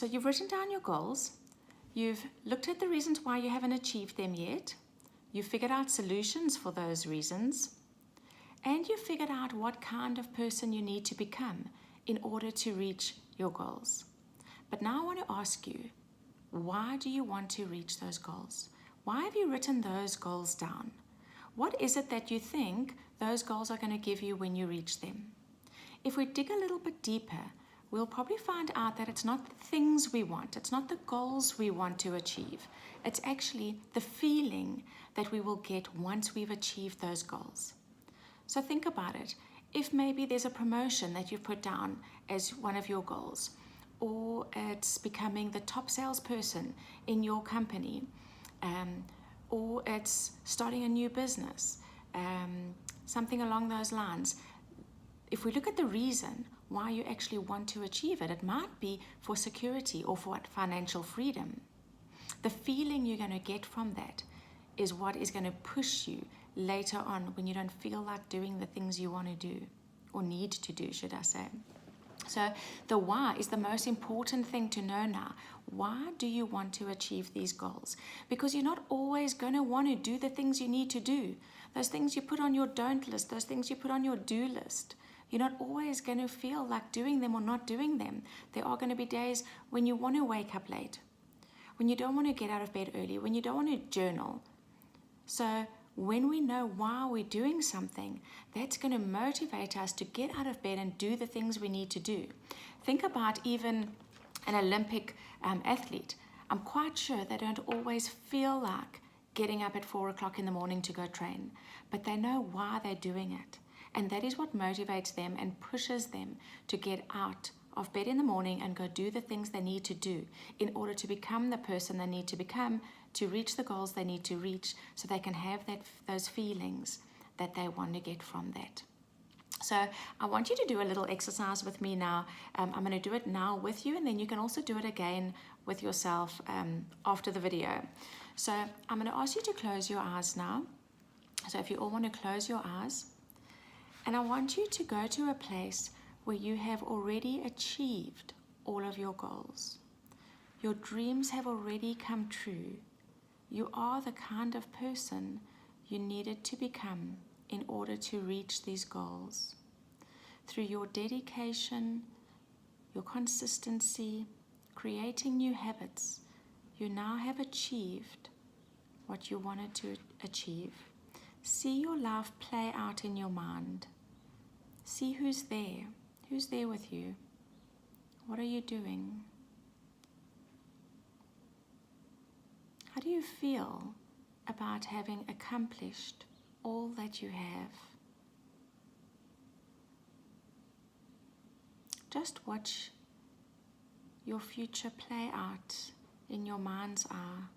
So you've written down your goals, you've looked at the reasons why you haven't achieved them yet, you've figured out solutions for those reasons, and you've figured out what kind of person you need to become in order to reach your goals. But now I want to ask you, why do you want to reach those goals? Why have you written those goals down? What is it that you think those goals are going to give you when you reach them? If we dig a little bit deeper, we'll probably find out that it's not the things we want, it's not the goals we want to achieve, it's actually the feeling that we will get once we've achieved those goals. So think about it. If maybe there's a promotion that you've put down as one of your goals, or it's becoming the top salesperson in your company, or it's starting a new business, something along those lines. If we look at the reason why you actually want to achieve it, it might be for security or for financial freedom. The feeling you're going to get from that is what is going to push you later on when you don't feel like doing the things you want to do, or need to do, should I say. So the why is the most important thing to know now. Why do you want to achieve these goals? Because you're not always going to want to do the things you need to do. Those things you put on your don't list, those things you put on your do list. You're not always going to feel like doing them or not doing them. There are going to be days when you want to wake up late, when you don't want to get out of bed early, when you don't want to journal. So when we know why we're doing something, that's going to motivate us to get out of bed and do the things we need to do. Think about even an Olympic athlete. I'm quite sure they don't always feel like getting up at 4 o'clock in the morning to go train, but they know why they're doing it. And that is what motivates them and pushes them to get out of bed in the morning and go do the things they need to do in order to become the person they need to become, to reach the goals they need to reach, so they can have those feelings that they want to get from that. So I want you to do a little exercise with me now. I'm going to do it now with you, and then you can also do it again with yourself after the video. So I'm going to ask you to close your eyes now. So if you all want to close your eyes, and I want you to go to a place where you have already achieved all of your goals. Your dreams have already come true. You are the kind of person you needed to become in order to reach these goals. Through your dedication, your consistency, creating new habits, you now have achieved what you wanted to achieve. See your life play out in your mind. See who's there with you. What are you doing? How do you feel about having accomplished all that you have? Just watch your future play out in your mind's eye.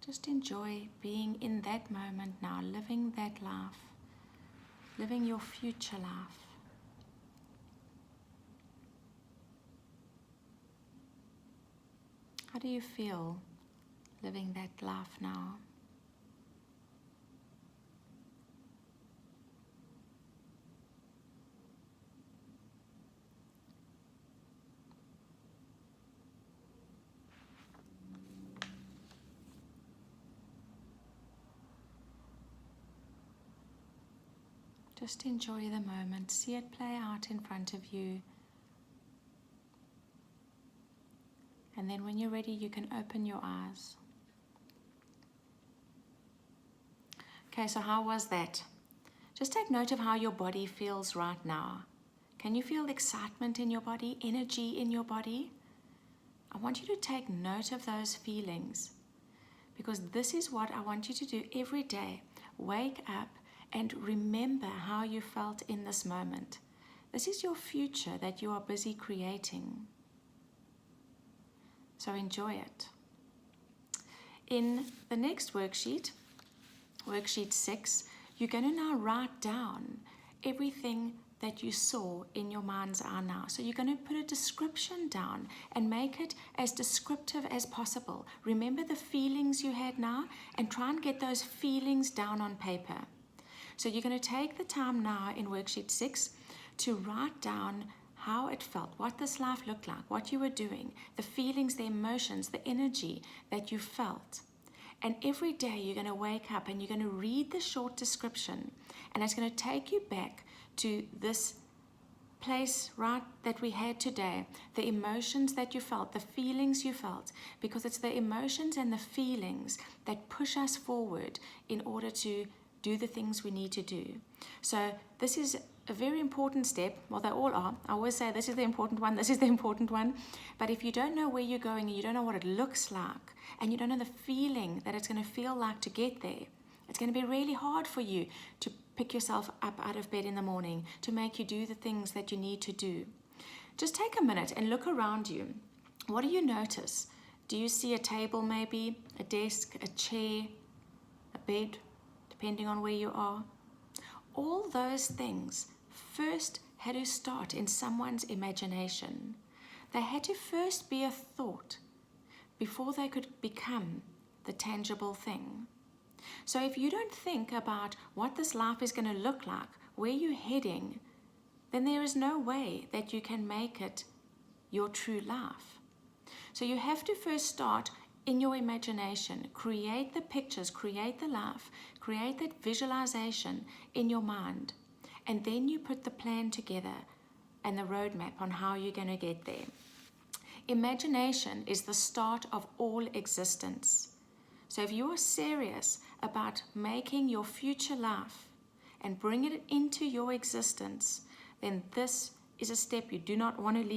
Just enjoy being in that moment now, living that life, living your future life. How do you feel living that life now? Just enjoy the moment, see it play out in front of you. And then when you're ready, you can open your eyes. Okay, so how was that? Just take note of how your body feels right now. Can you feel excitement in your body, energy in your body? I want you to take note of those feelings, because this is what I want you to do every day. Wake up and remember how you felt in this moment. This is your future that you are busy creating. So enjoy it. In the next worksheet, worksheet 6, you're going to now write down everything that you saw in your mind's eye now. So you're going to put a description down and make it as descriptive as possible. Remember the feelings you had now and try and get those feelings down on paper. So you're going to take the time now in worksheet 6 to write down how it felt, what this life looked like, what you were doing, the feelings, the emotions, the energy that you felt. And every day you're going to wake up and you're going to read the short description, and it's going to take you back to this place right that we had today, the emotions that you felt, the feelings you felt, because it's the emotions and the feelings that push us forward in order to do the things we need to do. So this is a very important step. Well, they all are. I always say this is the important one, this is the important one. But if you don't know where you're going and you don't know what it looks like, and you don't know the feeling that it's going to feel like to get there, it's going to be really hard for you to pick yourself up out of bed in the morning, to make you do the things that you need to do. Just take a minute and look around you. What do you notice? Do you see a table maybe, a desk, a chair, a bed, depending on where you are? All those things first had to start in someone's imagination. They had to first be a thought before they could become the tangible thing. So if you don't think about what this life is going to look like, where you're heading, then there is no way that you can make it your true life. So you have to first start in your imagination, create the pictures, create the life, create that visualization in your mind, and then you put the plan together and the roadmap on how you're going to get there. Imagination is the start of all existence. So if you are serious about making your future life and bringing it into your existence, then this is a step you do not want to leave.